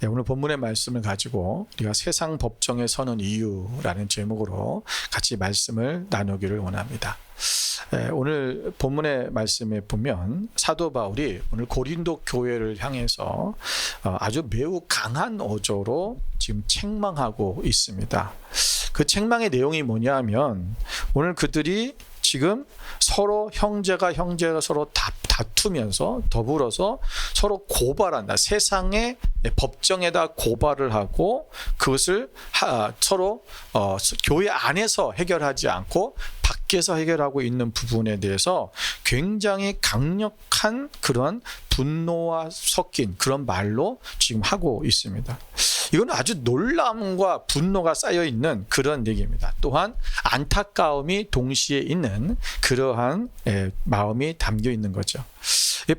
오늘 본문의 말씀을 가지고 우리가 세상 법정에 서는 이유라는 제목으로 같이 말씀을 나누기를 원합니다. 오늘 본문의 말씀에 보면 사도 바울이 오늘 고린도 교회를 향해서 아주 매우 강한 어조로 지금 책망하고 있습니다. 그 책망의 내용이 뭐냐 하면 오늘 그들이 지금 서로 형제가 서로 다투면서 더불어서 서로 고발한다. 세상의 법정에다 고발을 하고 그것을 서로 교회 안에서 해결하지 않고 밖에서 해결하고 있는 부분에 대해서 굉장히 강력한 그런 분노와 섞인 그런 말로 지금 하고 있습니다. 이건 아주 놀람과 분노가 쌓여 있는 그런 얘기입니다. 또한 안타까움이 동시에 있는 그러한 마음이 담겨 있는 거죠.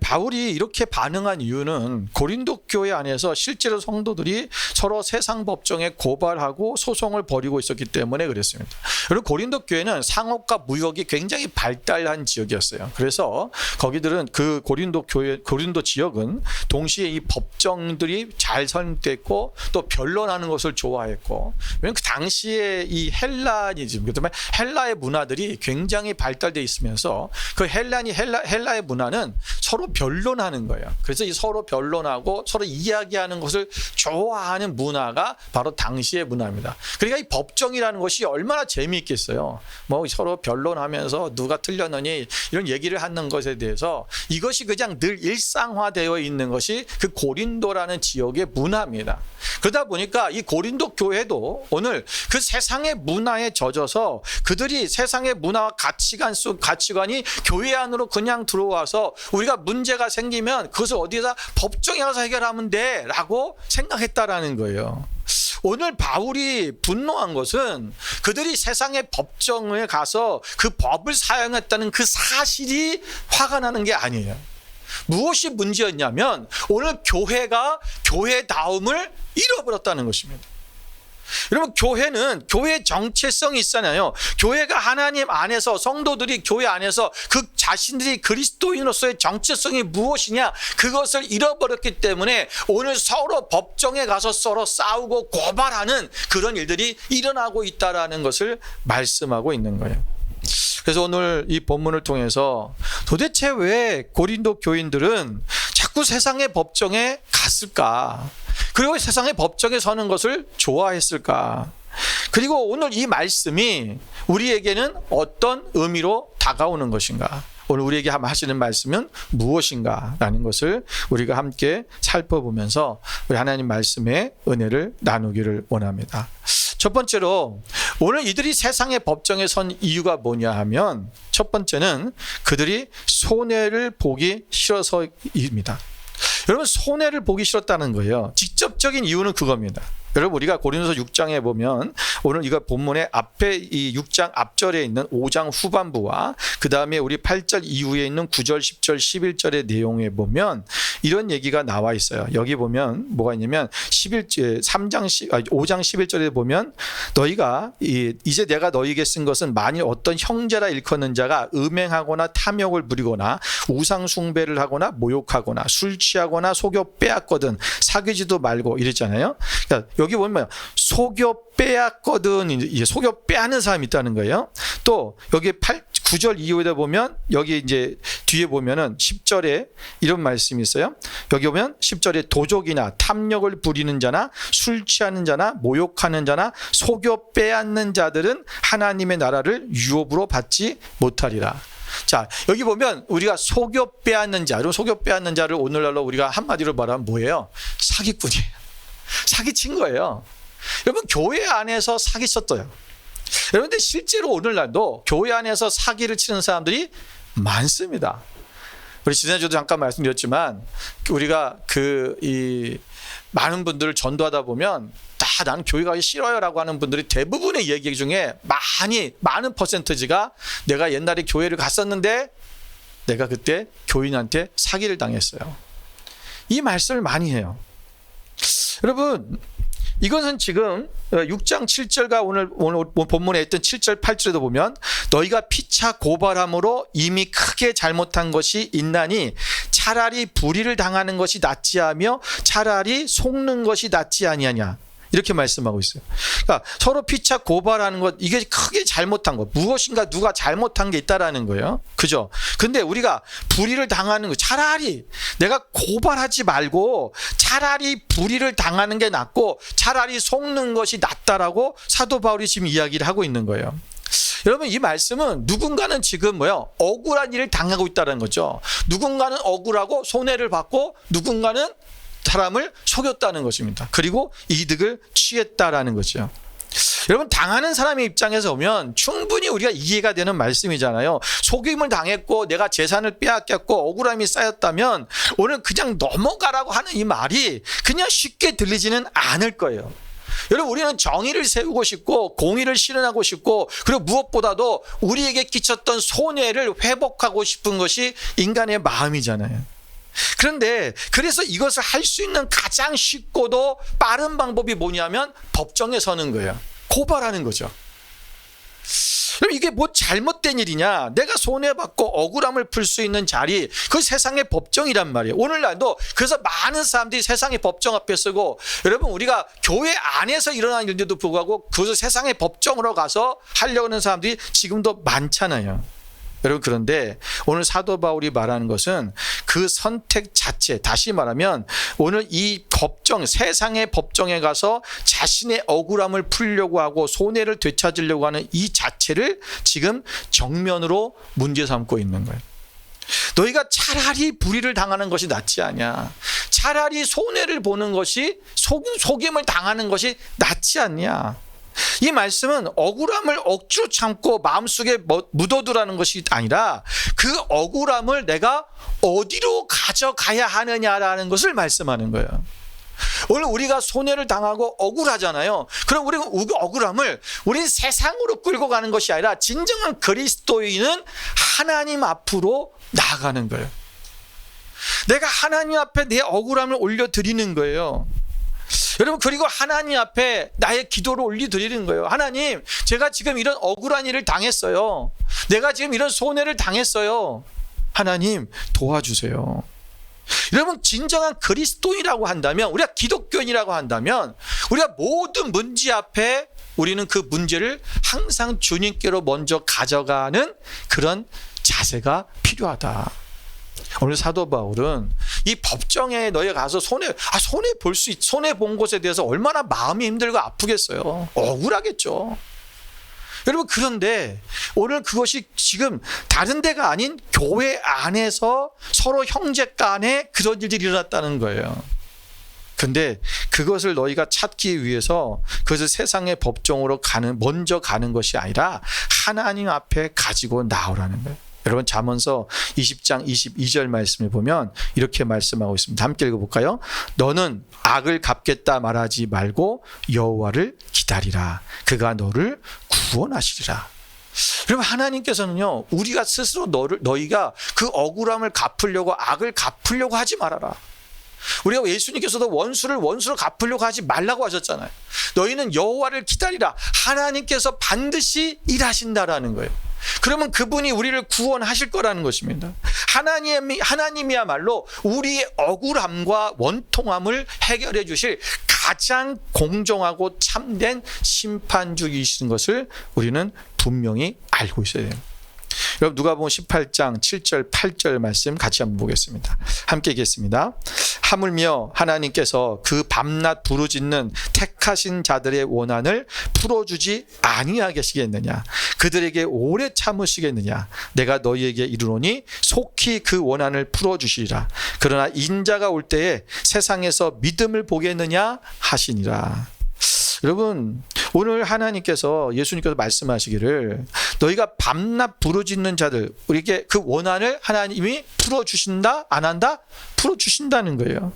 바울이 이렇게 반응한 이유는 고린도 교회 안에서 실제로 성도들이 서로 세상 법정에 고발하고 소송을 벌이고 있었기 때문에 그랬습니다. 그리고 고린도 교회는 상업과 무역이 굉장히 발달한 지역이었어요. 그래서 거기들은 그 고린도 지역은 동시에 이 법정들이 잘 설립됐고 또 변론하는 것을 좋아했고, 왜냐하면 그 당시에 이 헬라니즘, 그다음에 헬라의 문화들이 굉장히 발달되어 있으면서 그 헬라의 문화는 서로 변론하는 거예요. 그래서 이 서로 변론하고 서로 이야기하는 것을 좋아하는 문화가 바로 당시의 문화입니다. 그러니까 이 법정이라는 것이 얼마나 재미있겠어요. 뭐 서로 변론하면서 누가 틀렸느니 이런 얘기를 하는 것에 대해서 이것이 그냥 늘 일상화되어 있는 것이 그 고린도라는 지역의 문화입니다. 그러다 보니까 이 고린도 교회도 오늘 그 세상의 문화에 젖어서 그들이 세상의 문화와 가치관이 교회 안으로 그냥 들어와서 우리가 문제가 생기면 그것을 어디에다 법정에 가서 해결하면 돼 라고 생각했다라는 거예요. 오늘 바울이 분노한 것은 그들이 세상의 법정에 가서 그 법을 사용했다는 그 사실이 화가 나는 게 아니에요. 무엇이 문제였냐면 오늘 교회가 교회다움을 잃어버렸다는 것입니다. 여러분, 교회는 교회의 정체성이 있잖아요. 교회가 하나님 안에서, 성도들이 교회 안에서 그 자신들이 그리스도인으로서의 정체성이 무엇이냐, 그것을 잃어버렸기 때문에 오늘 서로 법정에 가서 서로 싸우고 고발하는 그런 일들이 일어나고 있다는 것을 말씀하고 있는 거예요. 그래서 오늘 이 본문을 통해서 도대체 왜 고린도 교인들은 자꾸 세상의 법정에 갔을까? 그리고 세상의 법정에 서는 것을 좋아했을까? 그리고 오늘 이 말씀이 우리에게는 어떤 의미로 다가오는 것인가? 오늘 우리에게 하시는 말씀은 무엇인가? 라는 것을 우리가 함께 살펴보면서 우리 하나님 말씀의 은혜를 나누기를 원합니다. 첫 번째로 오늘 이들이 세상의 법정에 선 이유가 뭐냐 하면 첫 번째는 그들이 손해를 보기 싫어서입니다. 여러분, 손해를 보기 싫었다는 거예요. 직접적인 이유는 그겁니다. 여러분, 우리가 고린도서 6장에 보면 오늘 이거 본문의 앞에 이 6장 앞절에 있는 5장 후반부와 그 다음에 우리 8절 이후에 있는 9절, 10절, 11절의 내용에 보면 이런 얘기가 나와 있어요. 여기 보면 뭐가 있냐면 5장 11절에 보면 너희가 이제 내가 너희에게 쓴 것은 만일 어떤 형제라 일컫는 자가 음행하거나 탐욕을 부리거나 우상 숭배를 하거나 모욕하거나 술 취하거나 속여 빼앗거든 사귀지도 말고 이랬잖아요. 그러니까 여기 보면 속여 빼앗거든, 이제 속여 빼앗는 사람이 있다는 거예요. 또 여기 9절 이후에 보면 여기 이제 뒤에 보면은 10절에 이런 말씀이 있어요. 여기 보면 10절에 도적이나 탐욕을 부리는 자나 술 취하는 자나 모욕하는 자나 속여 빼앗는 자들은 하나님의 나라를 유업으로 받지 못하리라. 자, 여기 보면 우리가 속여 빼앗는 자, 속여 빼앗는 자를 오늘날로 우리가 한마디로 말하면 뭐예요? 사기꾼이에요. 사기친 거예요. 여러분, 교회 안에서 사기 쳤어요. 여러분들 실제로 오늘날도 교회 안에서 사기를 치는 사람들이 많습니다. 우리 지난주도 잠깐 말씀드렸지만 우리가 많은 분들을 전도하다 보면 다 나는 교회 가기 싫어요라고 하는 분들이 대부분의 얘기 중에 많은 퍼센티지가 내가 옛날에 교회를 갔었는데 내가 그때 교인한테 사기를 당했어요. 이 말씀을 많이 해요. 여러분, 이것은 지금 6장 7절과 오늘 본문에 있던 7절 8절에도 보면 너희가 피차 고발함으로 이미 크게 잘못한 것이 있나니 차라리 불의를 당하는 것이 낫지 하며 차라리 속는 것이 낫지 아니하냐. 이렇게 말씀하고 있어요. 그러니까 서로 피차 고발하는 것, 이게 크게 잘못한 것, 무엇인가 누가 잘못한 게 있다라는 거예요. 그죠? 근데 우리가 불의를 당하는 거, 차라리 내가 고발하지 말고 차라리 불의를 당하는 게 낫고 차라리 속는 것이 낫다라고 사도 바울이 지금 이야기를 하고 있는 거예요. 여러분, 이 말씀은 누군가는 지금 억울한 일을 당하고 있다는 거죠. 누군가는 억울하고 손해를 받고 누군가는 사람을 속였다는 것입니다. 그리고 이득을 취했다라는 거죠. 여러분, 당하는 사람의 입장에서 보면 충분히 우리가 이해가 되는 말씀이잖아요. 속임을 당했고 내가 재산을 빼앗겼고 억울함이 쌓였다면 오늘 그냥 넘어가라고 하는 이 말이 그냥 쉽게 들리지는 않을 거예요. 여러분, 우리는 정의를 세우고 싶고 공의를 실현하고 싶고 그리고 무엇보다도 우리에게 끼쳤던 손해를 회복하고 싶은 것이 인간의 마음이잖아요. 그런데 그래서 이것을 할 수 있는 가장 쉽고도 빠른 방법이 뭐냐면 법정에 서는 거예요. 고발하는 거죠. 그럼 이게 뭐 잘못된 일이냐? 내가 손해받고 억울함을 풀 수 있는 자리, 그 세상의 법정이란 말이에요. 오늘날도 그래서 많은 사람들이 세상의 법정 앞에 서고, 여러분, 우리가 교회 안에서 일어나는 일인데도 불구하고 그것을 세상의 법정으로 가서 하려고 하는 사람들이 지금도 많잖아요. 여러분, 그런데 오늘 사도 바울이 말하는 것은 그 선택 자체, 다시 말하면 오늘 이 법정, 세상의 법정에 가서 자신의 억울함을 풀려고 하고 손해를 되찾으려고 하는 이 자체를 지금 정면으로 문제 삼고 있는 거예요. 너희가 차라리 불의를 당하는 것이 낫지 않냐? 차라리 손해를 보는 것이, 속임을 당하는 것이 낫지 않냐? 이 말씀은 억울함을 억지로 참고 마음속에 묻어두라는 것이 아니라 그 억울함을 내가 어디로 가져가야 하느냐라는 것을 말씀하는 거예요. 오늘 우리가 손해를 당하고 억울하잖아요. 그럼 우리 억울함을 우린 세상으로 끌고 가는 것이 아니라 진정한 그리스도인은 하나님 앞으로 나아가는 거예요. 내가 하나님 앞에 내 억울함을 올려드리는 거예요. 여러분, 그리고 하나님 앞에 나의 기도를 올려드리는 거예요. 하나님, 제가 지금 이런 억울한 일을 당했어요. 내가 지금 이런 손해를 당했어요. 하나님, 도와주세요. 여러분, 진정한 그리스도인이라고 한다면, 우리가 기독교인이라고 한다면 우리가 모든 문제 앞에 우리는 그 문제를 항상 주님께로 먼저 가져가는 그런 자세가 필요하다. 오늘 사도 바울은 이 법정에 너희가 가서 손해 본 것에 대해서 얼마나 마음이 힘들고 아프겠어요. 억울하겠죠. 여러분, 그런데 오늘 그것이 지금 다른 데가 아닌 교회 안에서 서로 형제 간에 그런 일들이 일어났다는 거예요. 근데 그것을 너희가 찾기 위해서 그것을 세상의 법정으로 먼저 가는 것이 아니라 하나님 앞에 가지고 나오라는 거예요. 여러분, 잠언서 20장 22절 말씀을 보면 이렇게 말씀하고 있습니다. 함께 읽어볼까요? 너는 악을 갚겠다 말하지 말고 여호와를 기다리라. 그가 너를 구원하시리라. 여러분, 하나님께서는요, 우리가 스스로 너희가 그 억울함을 갚으려고 악을 갚으려고 하지 말아라. 우리가 예수님께서도 원수로 갚으려고 하지 말라고 하셨잖아요. 너희는 여호와를 기다리라. 하나님께서 반드시 일하신다라는 거예요. 그러면 그분이 우리를 구원하실 거라는 것입니다. 하나님이야말로 우리의 억울함과 원통함을 해결해 주실 가장 공정하고 참된 심판주이신 것을 우리는 분명히 알고 있어야 돼요. 여러분, 누가복음 18장 7절 8절 말씀 같이 한번 보겠습니다. 함께 읽겠습니다. 하물며 하나님께서 그 밤낮 부르짖는 택하신 자들의 원한을 풀어주지 아니하시겠느냐? 그들에게 오래 참으시겠느냐? 내가 너희에게 이르노니 속히 그 원한을 풀어주시리라. 그러나 인자가 올 때에 세상에서 믿음을 보겠느냐 하시니라. 여러분, 오늘 하나님께서, 예수님께서 말씀하시기를 너희가 밤낮 부르짖는 자들, 우리에게 그 원한을 하나님이 풀어주신다? 안 한다? 풀어주신다는 거예요.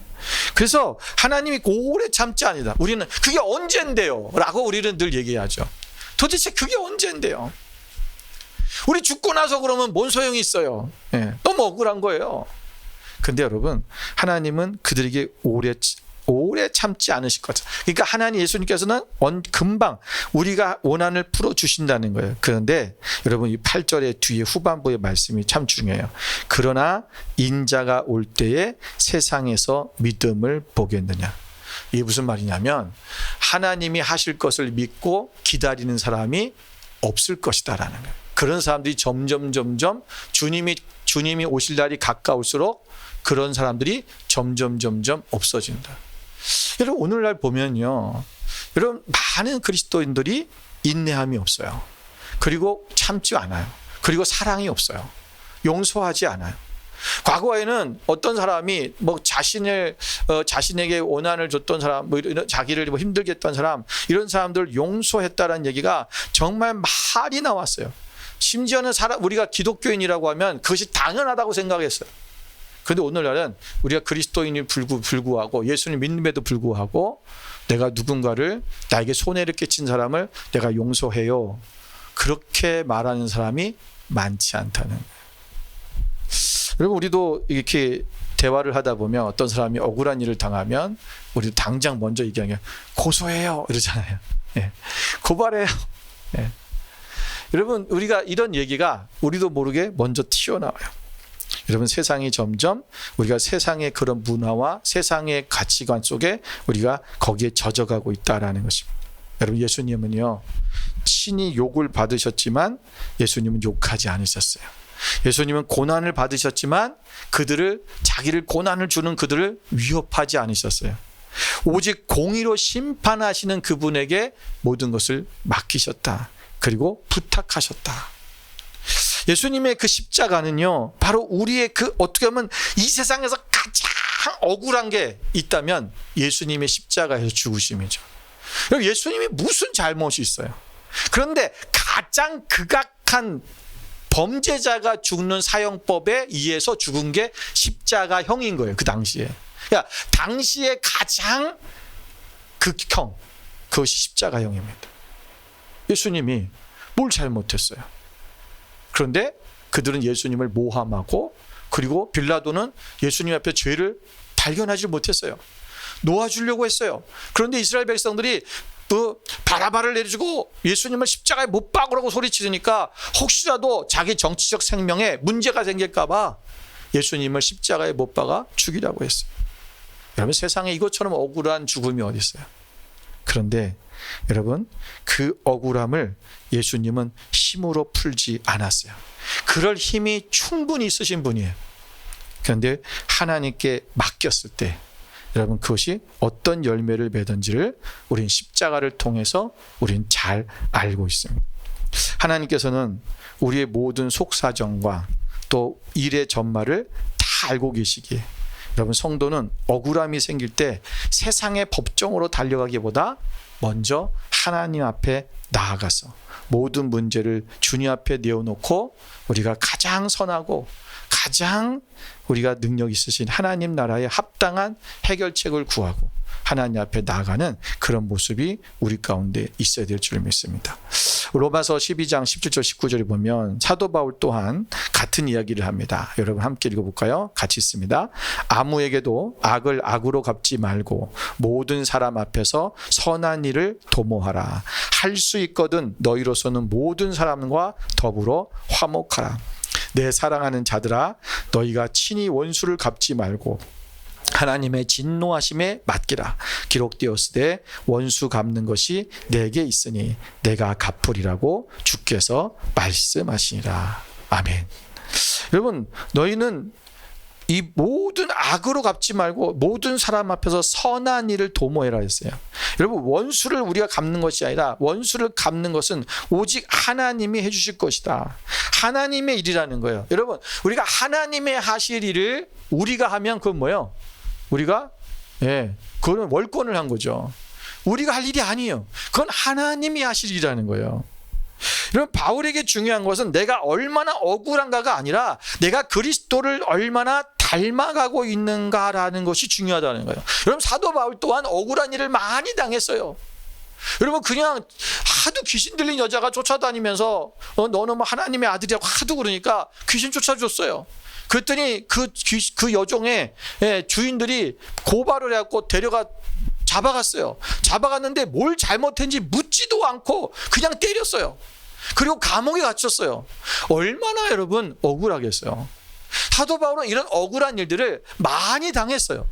그래서 하나님이 오래 참지 아니다. 우리는 그게 언젠데요? 라고 우리는 늘 얘기하죠. 도대체 그게 언젠데요? 우리 죽고 나서 그러면 뭔 소용이 있어요? 너무 억울한 거예요. 근데 여러분, 하나님은 그들에게 오래 참지 않으실 것. 그러니까 하나님 예수님께서는 금방 우리가 원한을 풀어주신다는 거예요. 그런데 여러분 이 8절의 뒤에 후반부의 말씀이 참 중요해요. 그러나 인자가 올 때에 세상에서 믿음을 보겠느냐. 이게 무슨 말이냐면 하나님이 하실 것을 믿고 기다리는 사람이 없을 것이다라는 거예요. 그런 사람들이 점점 주님이 오실 날이 가까울수록 그런 사람들이 점점 없어진다. 여러분 오늘날 보면요, 여러분 많은 그리스도인들이 인내함이 없어요. 그리고 참지 않아요. 그리고 사랑이 없어요. 용서하지 않아요. 과거에는 어떤 사람이 뭐 자신에게 원한을 줬던 사람, 뭐 이런 자기를 뭐 힘들게 했던 사람, 이런 사람들을 용서했다라는 얘기가 정말 많이 나왔어요. 심지어는 우리가 기독교인이라고 하면 그것이 당연하다고 생각했어요. 그런데 오늘날은 우리가 그리스도인이 불구하고 예수님 믿음에도 불구하고 내가 누군가를 나에게 손해를 끼친 사람을 내가 용서해요. 그렇게 말하는 사람이 많지 않다는 거예요. 여러분 우리도 이렇게 대화를 하다 보면 어떤 사람이 억울한 일을 당하면 우리도 당장 먼저 얘기하면 고소해요 이러잖아요. 예. 고발해요. 예. 여러분 우리가 이런 얘기가 우리도 모르게 먼저 튀어나와요. 여러분 세상이 점점 우리가 세상의 그런 문화와 세상의 가치관 속에 우리가 거기에 젖어가고 있다라는 것입니다. 여러분 예수님은요 친히 욕을 받으셨지만 예수님은 욕하지 않으셨어요. 예수님은 고난을 받으셨지만 자기를 고난을 주는 그들을 위협하지 않으셨어요. 오직 공의로 심판하시는 그분에게 모든 것을 맡기셨다. 그리고 부탁하셨다. 예수님의 그 십자가는요, 바로 우리의 어떻게 보면 이 세상에서 가장 억울한 게 있다면 예수님의 십자가에서 죽으심이죠. 예수님이 무슨 잘못이 있어요? 그런데 가장 극악한 범죄자가 죽는 사형법에 의해서 죽은 게 십자가형인 거예요. 그 당시에. 그러니까 당시에 가장 극형, 그것이 십자가형입니다. 예수님이 뭘 잘못했어요? 그런데 그들은 예수님을 모함하고 그리고 빌라도는 예수님 앞에 죄를 발견하지 못했어요. 놓아주려고 했어요. 그런데 이스라엘 백성들이 바라바를 내려주고 예수님을 십자가에 못 박으라고 소리치니까 혹시라도 자기 정치적 생명에 문제가 생길까 봐 예수님을 십자가에 못 박아 죽이라고 했어요. 여러분 세상에 이것처럼 억울한 죽음이 어디 있어요? 그런데 여러분 그 억울함을 예수님은 힘으로 풀지 않았어요. 그럴 힘이 충분히 있으신 분이에요. 그런데 하나님께 맡겼을 때 여러분 그것이 어떤 열매를 맺은지를 우린 십자가를 통해서 우린 잘 알고 있습니다. 하나님께서는 우리의 모든 속사정과 또 일의 전말을 다 알고 계시기에 여러분 성도는 억울함이 생길 때 세상의 법정으로 달려가기보다 먼저 하나님 앞에 나아가서 모든 문제를 주님 앞에 내어놓고 우리가 가장 선하고 가장 우리가 능력 있으신 하나님 나라에 합당한 해결책을 구하고 하나님 앞에 나아가는 그런 모습이 우리 가운데 있어야 될 줄 믿습니다. 로마서 12장 17절 19절에 보면 사도 바울 또한 같은 이야기를 합니다. 여러분 함께 읽어볼까요? 같이 있습니다. 아무에게도 악을 악으로 갚지 말고 모든 사람 앞에서 선한 일을 도모하라. 할 수 있거든 너희로서는 모든 사람과 더불어 화목하라. 내 사랑하는 자들아 너희가 친히 원수를 갚지 말고 하나님의 진노하심에 맡기라. 기록되었으되 원수 갚는 것이 내게 있으니 내가 갚으리라고 주께서 말씀하시니라. 아멘. 여러분 너희는 이 모든 악으로 갚지 말고 모든 사람 앞에서 선한 일을 도모해라 했어요. 여러분 원수를 우리가 갚는 것이 아니라 원수를 갚는 것은 오직 하나님이 해주실 것이다. 하나님의 일이라는 거예요. 여러분 우리가 하나님의 하실 일을 우리가 하면 그건 뭐예요? 그거는 월권을 한 거죠. 우리가 할 일이 아니에요. 그건 하나님이 하실 일이라는 거예요. 여러분 바울에게 중요한 것은 내가 얼마나 억울한가가 아니라 내가 그리스도를 얼마나 닮아가고 있는가라는 것이 중요하다는 거예요. 여러분 사도 바울 또한 억울한 일을 많이 당했어요. 여러분 그냥 하도 귀신 들린 여자가 쫓아다니면서 너는 뭐 하나님의 아들이라고 하도 그러니까 귀신 쫓아줬어요. 그랬더니 그 여종의 주인들이 고발을 해갖고 잡아갔어요. 잡아갔는데 뭘 잘못했는지 묻지도 않고 그냥 때렸어요. 그리고 감옥에 갇혔어요. 얼마나 여러분 억울하겠어요. 사도 바울은 이런 억울한 일들을 많이 당했어요.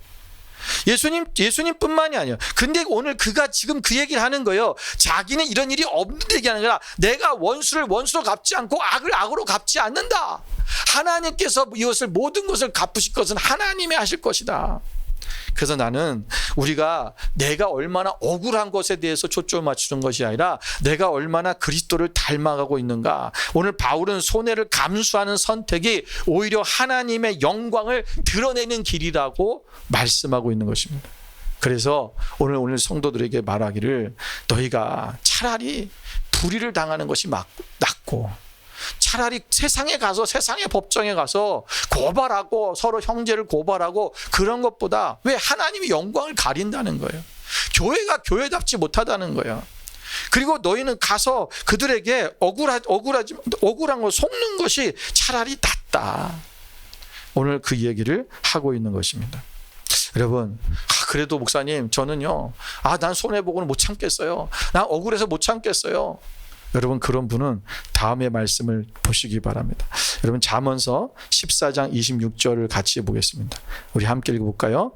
예수님뿐만이 아니에요. 근데 오늘 그가 지금 그 얘기를 하는 거예요. 자기는 이런 일이 없는데 얘기하는 거라. 내가 원수를 원수로 갚지 않고 악을 악으로 갚지 않는다. 하나님께서 이것을 모든 것을 갚으실 것은 하나님이 하실 것이다. 그래서 나는 우리가 내가 얼마나 억울한 것에 대해서 초점을 맞추는 것이 아니라 내가 얼마나 그리스도를 닮아가고 있는가. 오늘 바울은 손해를 감수하는 선택이 오히려 하나님의 영광을 드러내는 길이라고 말씀하고 있는 것입니다. 그래서 오늘 성도들에게 말하기를 너희가 차라리 불의를 당하는 것이 낫고 차라리 세상에 가서 세상의 법정에 가서 고발하고 서로 형제를 고발하고 그런 것보다 왜 하나님이 영광을 가린다는 거예요. 교회가 교회답지 못하다는 거예요. 그리고 너희는 가서 그들에게 억울한 걸 속는 것이 차라리 낫다. 오늘 그 얘기를 하고 있는 것입니다. 여러분, 그래도 목사님 저는요, 난 손해보고는 못 참겠어요. 난 억울해서 못 참겠어요. 여러분, 그런 분은 다음의 말씀을 보시기 바랍니다. 여러분, 잠언서 14장 26절을 같이 보겠습니다. 우리 함께 읽어볼까요?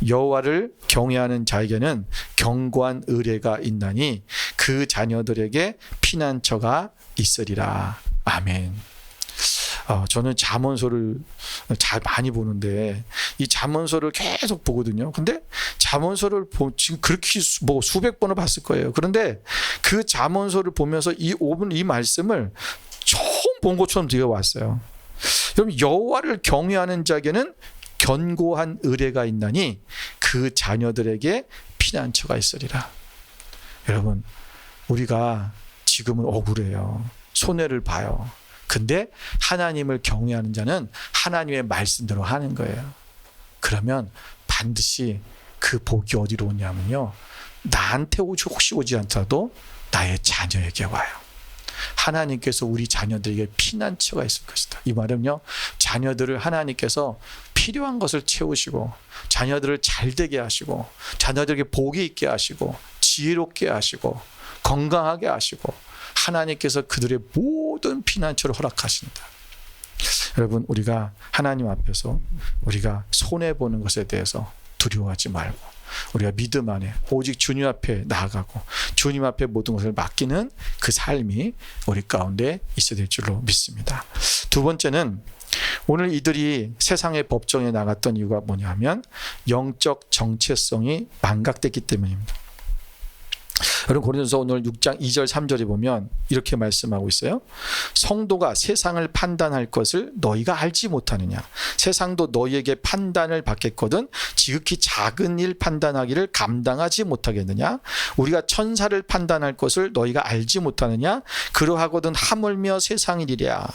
여호와를 경외하는 자에게는 견고한 의뢰가 있나니 그 자녀들에게 피난처가 있으리라. 아멘. 저는 잠언서를 잘 많이 보는데 이 잠언서를 계속 보거든요. 근데 잠언서를 지금 그렇게 수백 번을 봤을 거예요. 그런데 그 잠언서를 보면서 이 말씀을 처음 본 것처럼 들려왔어요. 여러분, 여호와를 경외하는 자에게는 견고한 의뢰가 있나니 그 자녀들에게 피난처가 있으리라. 여러분, 우리가 지금은 억울해요. 손해를 봐요. 근데 하나님을 경외하는 자는 하나님의 말씀대로 하는 거예요. 그러면 반드시 그 복이 어디로 오냐면요, 나한테 혹시 오지 않더라도 나의 자녀에게 와요. 하나님께서 우리 자녀들에게 피난처가 있을 것이다. 이 말은요, 자녀들을 하나님께서 필요한 것을 채우시고 자녀들을 잘되게 하시고 자녀들에게 복이 있게 하시고 지혜롭게 하시고 건강하게 하시고 하나님께서 그들의 모든 피난처를 허락하신다. 여러분, 우리가 하나님 앞에서 우리가 손해보는 것에 대해서 두려워하지 말고 우리가 믿음 안에 오직 주님 앞에 나아가고 주님 앞에 모든 것을 맡기는 그 삶이 우리 가운데 있어야 될 줄로 믿습니다. 두 번째는 오늘 이들이 세상의 법정에 나갔던 이유가 뭐냐면 영적 정체성이 망각됐기 때문입니다. 여러분, 고린도서 오늘 6장 2절 3절에 보면 이렇게 말씀하고 있어요. 성도가 세상을 판단할 것을 너희가 알지 못하느냐. 세상도 너희에게 판단을 받겠거든 지극히 작은 일 판단하기를 감당하지 못하겠느냐. 우리가 천사를 판단할 것을 너희가 알지 못하느냐. 그러하거든 하물며 세상이리랴.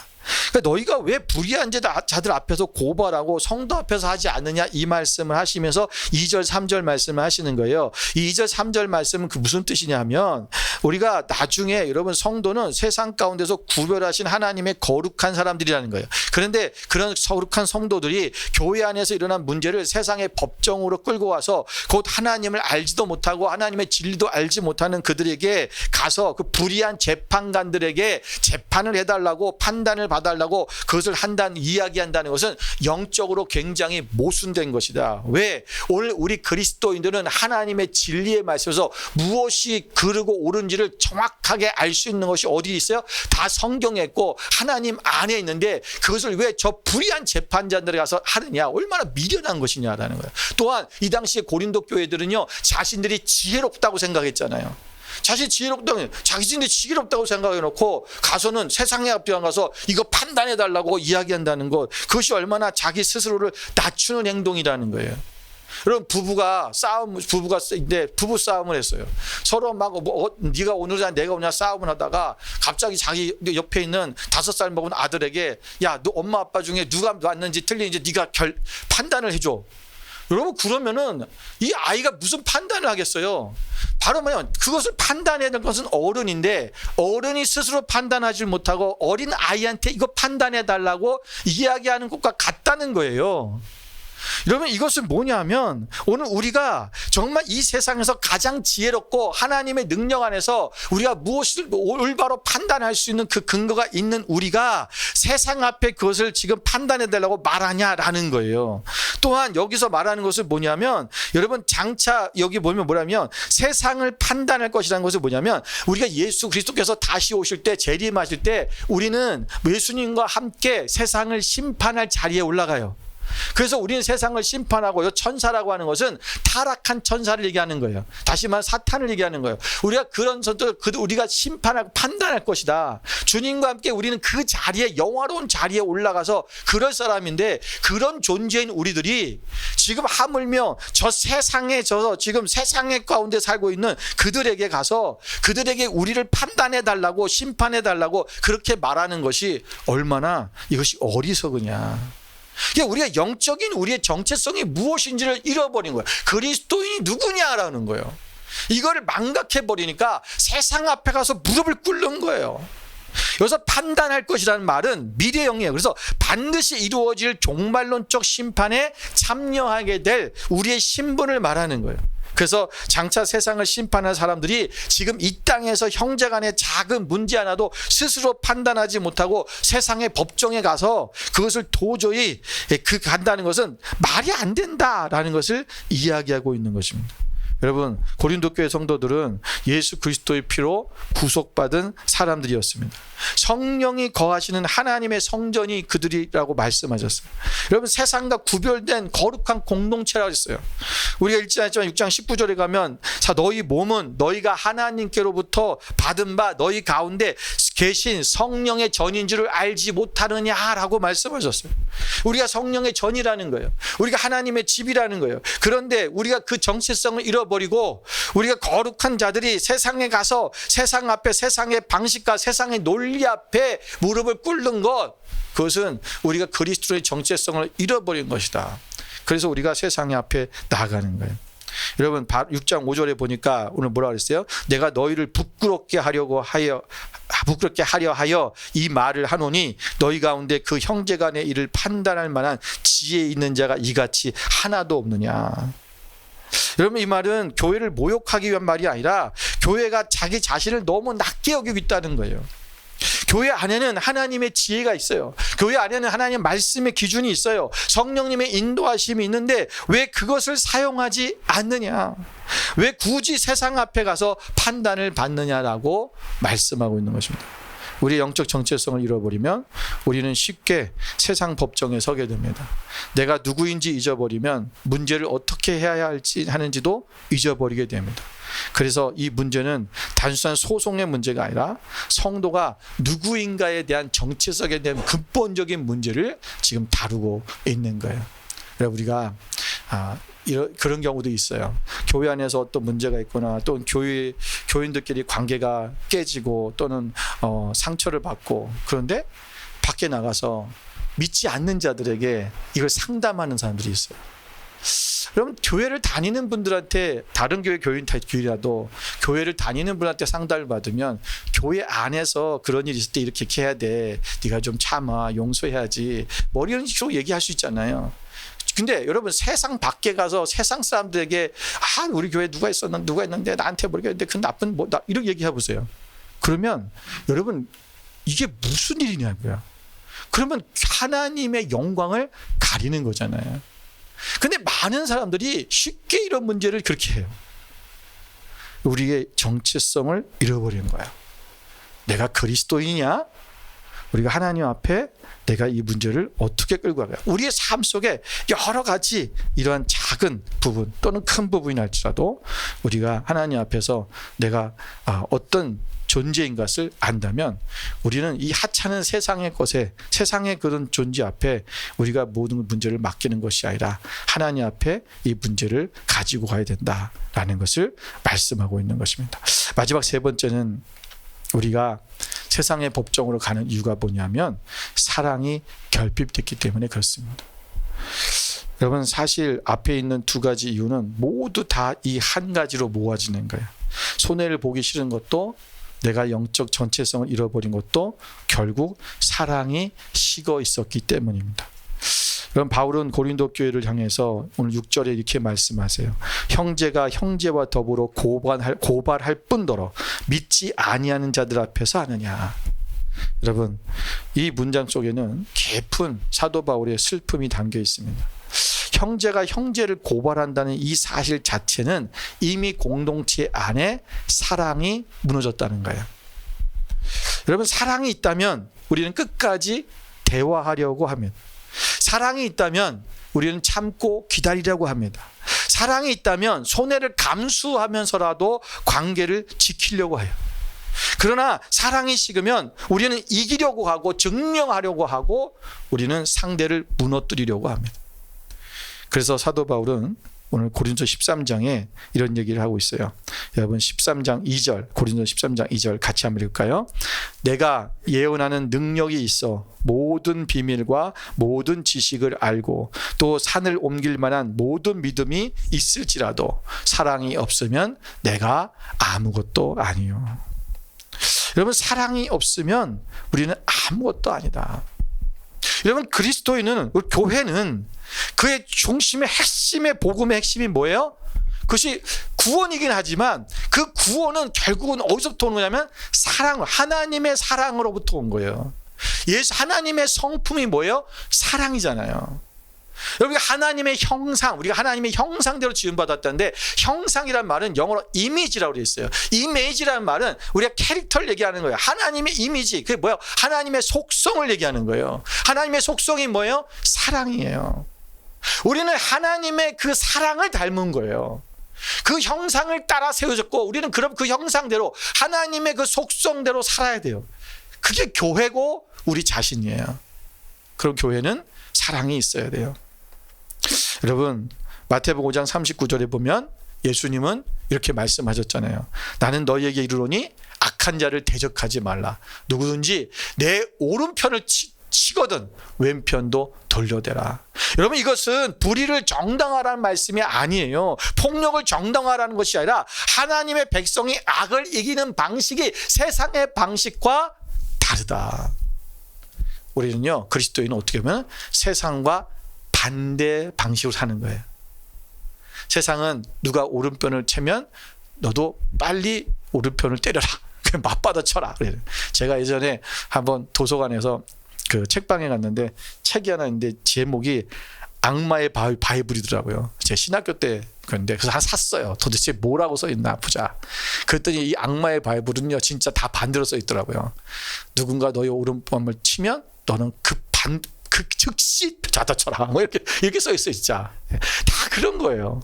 그러니까 너희가 왜 불의한 자들 앞에서 고발하고 성도 앞에서 하지 않느냐, 이 말씀을 하시면서 2절 3절 말씀을 하시는 거예요. 이 2절 3절 말씀은 그 무슨 뜻이냐면 우리가 나중에 여러분 성도는 세상 가운데서 구별하신 하나님의 거룩한 사람들이라는 거예요. 그런데 그런 거룩한 성도들이 교회 안에서 일어난 문제를 세상의 법정으로 끌고 와서 곧 하나님을 알지도 못하고 하나님의 진리도 알지 못하는 그들에게 가서 그 불의한 재판관들에게 재판을 해달라고 판단을 받아달라고 그것을 이야기한다는 것은 영적으로 굉장히 모순된 것이다. 왜? 오늘 우리 그리스도인들은 하나님의 진리의 말씀에서 무엇이 그르고 옳은지를 정확하게 알 수 있는 것이 어디 있어요? 다 성경에 있고 하나님 안에 있는데 그것을 왜 저 불의한 재판자들에 가서 하느냐? 얼마나 미련한 것이냐라는 거예요. 또한 이 당시에 고린도 교회들은요, 자신들이 지혜롭다고 생각했잖아요. 자신들이 지혜롭다고 생각해놓고 가서는 세상의 앞에 가서 이거 판단해달라고 이야기한다는 것, 그것이 얼마나 자기 스스로를 낮추는 행동이라는 거예요. 여러분, 부부 싸움을 했어요. 서로 막 네가 오느냐 내가 오느냐 싸움을 하다가 갑자기 자기 옆에 있는 5살 먹은 아들에게 야, 너 엄마 아빠 중에 누가 맞는지 틀린지 네가 판단을 해줘. 여러분, 그러면은 이 아이가 무슨 판단을 하겠어요? 바로 뭐냐면 그것을 판단해야 될 것은 어른인데 어른이 스스로 판단하지 못하고 어린 아이한테 이거 판단해 달라고 이야기하는 것과 같다는 거예요. 여러분, 이것은 뭐냐면 오늘 우리가 정말 이 세상에서 가장 지혜롭고 하나님의 능력 안에서 우리가 무엇을 올바로 판단할 수 있는 그 근거가 있는 우리가 세상 앞에 그것을 지금 판단해 달라고 말하냐라는 거예요. 또한 여기서 말하는 것은 뭐냐면 여러분, 장차 여기 보면 뭐냐면 세상을 판단할 것이라는 것은 뭐냐면 우리가 예수 그리스도께서 다시 오실 때 재림하실 때 우리는 예수님과 함께 세상을 심판할 자리에 올라가요. 그래서 우리는 세상을 심판하고 천사라고 하는 것은 타락한 천사를 얘기하는 거예요. 다시 말해 사탄을 얘기하는 거예요. 우리가 그런 선들 우리가 심판하고 판단할 것이다. 주님과 함께 우리는 그 자리에 영화로운 자리에 올라가서 그럴 사람인데 그런 존재인 우리들이 지금 하물며 저 세상에 지금 세상의 가운데 살고 있는 그들에게 가서 그들에게 우리를 판단해 달라고 심판해 달라고 그렇게 말하는 것이 얼마나 이것이 어리석으냐. 우리가 영적인 우리의 정체성이 무엇인지를 잃어버린 거예요. 그리스도인이 누구냐라는 거예요. 이거를 망각해버리니까 세상 앞에 가서 무릎을 꿇는 거예요. 여기서 판단할 것이라는 말은 미래형이에요. 그래서 반드시 이루어질 종말론적 심판에 참여하게 될 우리의 신분을 말하는 거예요. 그래서 장차 세상을 심판할 사람들이 지금 이 땅에서 형제간의 작은 문제 하나도 스스로 판단하지 못하고 세상의 법정에 가서 그것을 도저히 간다는 것은 말이 안 된다라는 것을 이야기하고 있는 것입니다. 여러분, 고린도 교회 성도들은 예수 그리스도의 피로 구속받은 사람들이었습니다. 성령이 거하시는 하나님의 성전이 그들이라고 말씀하셨어요. 여러분, 세상과 구별된 거룩한 공동체라고 했어요. 우리가 읽지 않았지만 6장 19절에 가면 자, 너희 몸은 너희가 하나님께로부터 받은 바 너희 가운데 계신 성령의 전인 줄을 알지 못하느냐라고 말씀하셨어요. 우리가 성령의 전이라는 거예요. 우리가 하나님의 집이라는 거예요. 그런데 우리가 그 정체성을 잃어버리고 우리가 거룩한 자들이 세상에 가서 세상 앞에 세상의 방식과 세상의 논리 앞에 무릎을 꿇는 것, 그것은 우리가 그리스도의 정체성을 잃어버린 것이다. 그래서 우리가 세상 앞에 나아가는 거예요. 여러분, 6장 5절에 보니까 오늘 뭐라 그랬어요? 내가 너희를 부끄럽게 하려 하여 이 말을 하노니 너희 가운데 그 형제간의 일을 판단할 만한 지혜 있는 자가 이같이 하나도 없느냐. 여러분, 이 말은 교회를 모욕하기 위한 말이 아니라 교회가 자기 자신을 너무 낮게 여기고 있다는 거예요. 교회 안에는 하나님의 지혜가 있어요. 교회 안에는 하나님의 말씀의 기준이 있어요. 성령님의 인도하심이 있는데 왜 그것을 사용하지 않느냐? 왜 굳이 세상 앞에 가서 판단을 받느냐라고 말씀하고 있는 것입니다. 우리의 영적 정체성을 잃어버리면 우리는 쉽게 세상 법정에 서게 됩니다. 내가 누구인지 잊어버리면 문제를 어떻게 해야 하는지도 잊어버리게 됩니다. 그래서 이 문제는 단순한 소송의 문제가 아니라 성도가 누구인가에 대한 정체성에 대한 근본적인 문제를 지금 다루고 있는 거예요. 우리가 그런 경우도 있어요. 교회 안에서 어떤 문제가 있거나 또는 교인들끼리 관계가 깨지고 또는 상처를 받고, 그런데 밖에 나가서 믿지 않는 자들에게 이걸 상담하는 사람들이 있어요. 그럼 교회를 다니는 분들한테, 다른 교회 교인이라도 교회를 다니는 분한테 상담을 받으면 교회 안에서 그런 일이 있을 때 이렇게 해야 돼, 네가 좀 참아, 용서해야지, 뭐 이런 식으로 얘기할 수 있잖아요. 근데 여러분, 세상 밖에 가서 세상 사람들에게 우리 교회에 누가 있는데 나한테 모르겠는데 그 나쁜 이렇게 얘기해 보세요. 그러면 여러분, 이게 무슨 일이냐고요. 그러면 하나님의 영광을 가리는 거잖아요. 근데 많은 사람들이 쉽게 이런 문제를 그렇게 해요. 우리의 정체성을 잃어버리는 거야. 내가 그리스도인이냐? 우리가 하나님 앞에 내가 이 문제를 어떻게 끌고 가냐. 우리의 삶 속에 여러 가지 이러한 작은 부분 또는 큰 부분이 할지라도 우리가 하나님 앞에서 내가 어떤 존재인 것을 안다면 우리는 이 하찮은 세상의 것에, 세상의 그런 존재 앞에 우리가 모든 문제를 맡기는 것이 아니라 하나님 앞에 이 문제를 가지고 가야 된다라는 것을 말씀하고 있는 것입니다. 마지막 세 번째는 우리가 세상의 법정으로 가는 이유가 뭐냐면 사랑이 결핍됐기 때문에 그렇습니다. 여러분, 사실 앞에 있는 두 가지 이유는 모두 다 이 한 가지로 모아지는 거예요. 손해를 보기 싫은 것도, 내가 영적 전체성을 잃어버린 것도 결국 사랑이 식어 있었기 때문입니다. 그럼 바울은 고린도 교회를 향해서 오늘 6절에 이렇게 말씀하세요. 형제가 형제와 더불어 고발할 뿐더러 믿지 아니하는 자들 앞에서 하느냐. 여러분, 이 문장 속에는 깊은 사도 바울의 슬픔이 담겨 있습니다. 형제가 형제를 고발한다는 이 사실 자체는 이미 공동체 안에 사랑이 무너졌다는 거예요. 여러분, 사랑이 있다면 우리는 끝까지 대화하려고 합니다. 사랑이 있다면 우리는 참고 기다리려고 합니다. 사랑이 있다면 손해를 감수하면서라도 관계를 지키려고 해요. 그러나 사랑이 식으면 우리는 이기려고 하고 증명하려고 하고 우리는 상대를 무너뜨리려고 합니다. 그래서 사도 바울은 오늘 고린도 13장에 이런 얘기를 하고 있어요. 여러분 13장 2절, 고린도 13장 2절 같이 한번 읽을까요? 내가 예언하는 능력이 있어 모든 비밀과 모든 지식을 알고 또 산을 옮길 만한 모든 믿음이 있을지라도 사랑이 없으면 내가 아무것도 아니요. 여러분, 사랑이 없으면 우리는 아무것도 아니다. 여러분, 그리스도인은, 우리 교회는 그의 중심의 핵심의 복음의 핵심이 뭐예요? 그것이 구원이긴 하지만 그 구원은 결국은 어디서부터 오는 거냐면 사랑, 하나님의 사랑으로부터 온 거예요. 예수, 하나님의 성품이 뭐예요? 사랑이잖아요. 여러분, 하나님의 형상, 우리가 하나님의 형상대로 지음받았다는데, 형상이란 말은 영어로 이미지라고 되어 있어요. 이미지라는 말은 우리가 캐릭터를 얘기하는 거예요. 하나님의 이미지, 그게 뭐예요? 하나님의 속성을 얘기하는 거예요. 하나님의 속성이 뭐예요? 사랑이에요. 우리는 하나님의 그 사랑을 닮은 거예요. 그 형상을 따라 세워졌고, 우리는 그럼 그 형상대로 하나님의 그 속성대로 살아야 돼요. 그게 교회고 우리 자신이에요. 그럼 교회는 사랑이 있어야 돼요. 여러분, 마태복음 5장 39절에 보면 예수님은 이렇게 말씀하셨잖아요. 나는 너희에게 이르노니 악한 자를 대적하지 말라. 누구든지 내 오른편을 치거든 왼편도 돌려대라. 여러분, 이것은 불의를 정당화라는 말씀이 아니에요. 폭력을 정당화라는 것이 아니라 하나님의 백성이 악을 이기는 방식이 세상의 방식과 다르다. 우리는요, 그리스도인은 어떻게 보면 세상과 반대 방식으로 사는 거예요. 세상은 누가 오른편을 채면 너도 빨리 오른편을 때려라. 맞받아 쳐라. 제가 예전에 한번 도서관에서 그 책방에 갔는데 책이 하나 있는데 제목이 악마의 바이블이더라고요. 제 신학교 때 그런데 그래서 하나 샀어요. 도대체 뭐라고 써 있나 보자. 그랬더니 이 악마의 바이블은요, 진짜 다 반대로 써 있더라고요. 누군가 너의 오른편을 치면 너는 즉시 잡아쳐라. 뭐 이렇게 써 있어요, 진짜. 다 그런 거예요.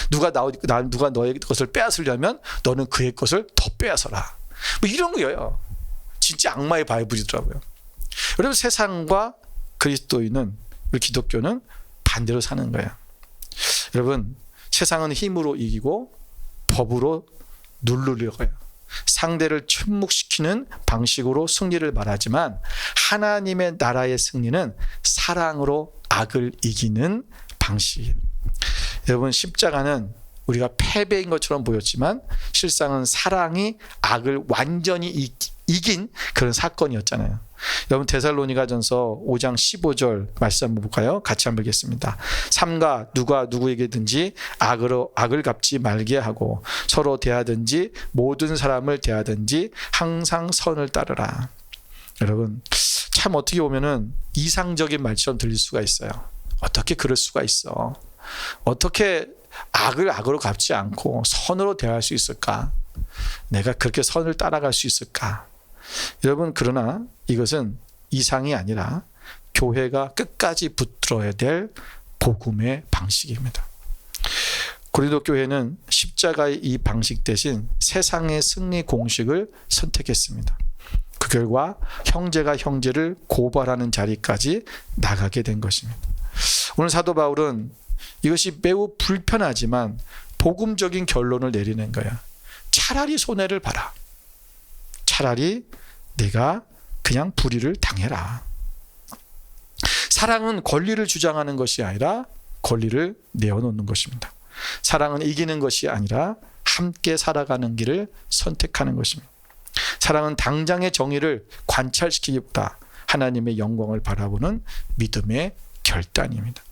누가 너의 것을 빼앗으려면 너는 그의 것을 더 빼앗아라. 뭐 이런 거예요. 진짜 악마의 바이블이더라고요. 여러분, 세상과 그리스도인은, 우리 기독교는 반대로 사는 거예요. 여러분, 세상은 힘으로 이기고 법으로 누르려고 해요. 상대를 침묵시키는 방식으로 승리를 말하지만 하나님의 나라의 승리는 사랑으로 악을 이기는 방식이에요. 여러분, 십자가는 우리가 패배인 것처럼 보였지만 실상은 사랑이 악을 완전히 이긴 그런 사건이었잖아요. 여러분, 데살로니가전서 5장 15절 말씀 한번 볼까요? 같이 한번 보겠습니다. 삼가 누가 누구에게든지 악을 갚지 말게 하고 서로 대하든지 모든 사람을 대하든지 항상 선을 따르라. 여러분, 참 어떻게 보면은 이상적인 말처럼 들릴 수가 있어요. 어떻게 그럴 수가 있어? 어떻게 악을 악으로 갚지 않고 선으로 대할 수 있을까? 내가 그렇게 선을 따라갈 수 있을까? 여러분, 그러나 이것은 이상이 아니라 교회가 끝까지 붙들어야 될 복음의 방식입니다. 고린도 교회는 십자가의 이 방식 대신 세상의 승리 공식을 선택했습니다. 그 결과 형제가 형제를 고발하는 자리까지 나가게 된 것입니다. 오늘 사도 바울은 이것이 매우 불편하지만 복음적인 결론을 내리는 거야. 차라리 손해를 봐라. 차라리 내가 그냥 불의를 당해라. 사랑은 권리를 주장하는 것이 아니라 권리를 내어놓는 것입니다. 사랑은 이기는 것이 아니라 함께 살아가는 길을 선택하는 것입니다. 사랑은 당장의 정의를 관찰시키기보다 하나님의 영광을 바라보는 믿음의 결단입니다.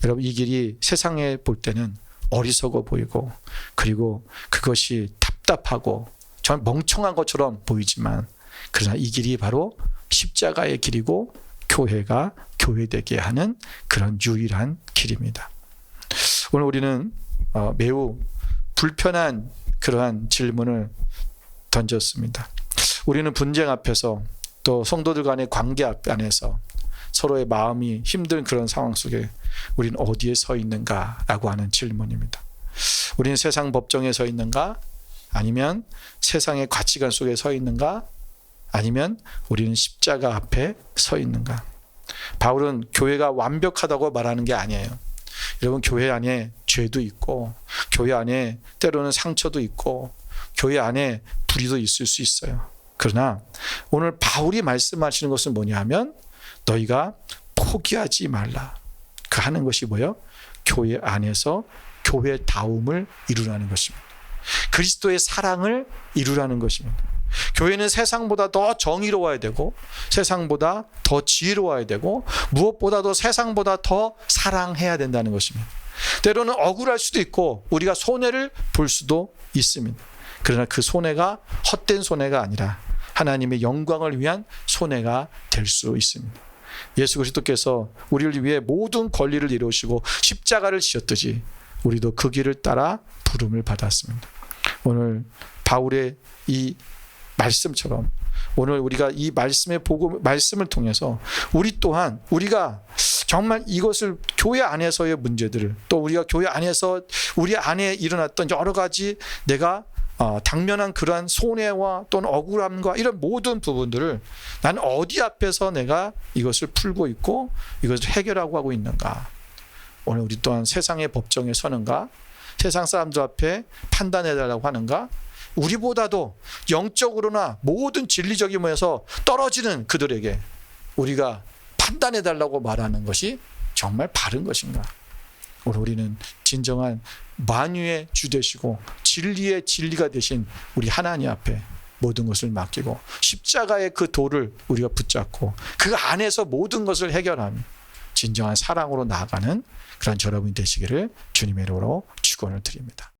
여러분, 이 길이 세상에 볼 때는 어리석어 보이고, 그리고 그것이 답답하고 정말 멍청한 것처럼 보이지만, 그러나 이 길이 바로 십자가의 길이고 교회가 교회되게 하는 그런 유일한 길입니다. 오늘 우리는 매우 불편한 그러한 질문을 던졌습니다. 우리는 분쟁 앞에서, 또 성도들 간의 관계 안에서 서로의 마음이 힘든 그런 상황 속에 우리는 어디에 서 있는가라고 하는 질문입니다. 우리는 세상 법정에 서 있는가? 아니면 세상의 가치관 속에 서 있는가? 아니면 우리는 십자가 앞에 서 있는가? 바울은 교회가 완벽하다고 말하는 게 아니에요. 여러분, 교회 안에 죄도 있고, 교회 안에 때로는 상처도 있고, 교회 안에 불의도 있을 수 있어요. 그러나 오늘 바울이 말씀하시는 것은 뭐냐 하면, 너희가 포기하지 말라. 그 하는 것이 뭐예요? 교회 안에서 교회다움을 이루라는 것입니다. 그리스도의 사랑을 이루라는 것입니다. 교회는 세상보다 더 정의로워야 되고, 세상보다 더 지혜로워야 되고, 무엇보다도 세상보다 더 사랑해야 된다는 것입니다. 때로는 억울할 수도 있고 우리가 손해를 볼 수도 있습니다. 그러나 그 손해가 헛된 손해가 아니라 하나님의 영광을 위한 손해가 될 수 있습니다. 예수 그리스도께서 우리를 위해 모든 권리를 이루시고 십자가를 지셨듯이 우리도 그 길을 따라 부름을 받았습니다. 오늘 바울의 이 말씀처럼 오늘 우리가 이 말씀을 통해서 우리 또한 우리가 정말 이것을 교회 안에서의 문제들을, 또 우리가 교회 안에서 우리 안에 일어났던 여러 가지 내가 당면한 그러한 손해와 또는 억울함과 이런 모든 부분들을 나는 어디 앞에서 내가 이것을 풀고 있고 이것을 해결하고 하고 있는가? 오늘 우리 또한 세상의 법정에 서는가? 세상 사람들 앞에 판단해달라고 하는가? 우리보다도 영적으로나 모든 진리적인 면에서 떨어지는 그들에게 우리가 판단해달라고 말하는 것이 정말 바른 것인가? 오늘 우리는 진정한 만유의 주 되시고 진리의 진리가 되신 우리 하나님 앞에 모든 것을 맡기고 십자가의 그 도를 우리가 붙잡고 그 안에서 모든 것을 해결하며 진정한 사랑으로 나아가는 그런 여러분이 되시기를 주님의 이름으로 축원을 드립니다.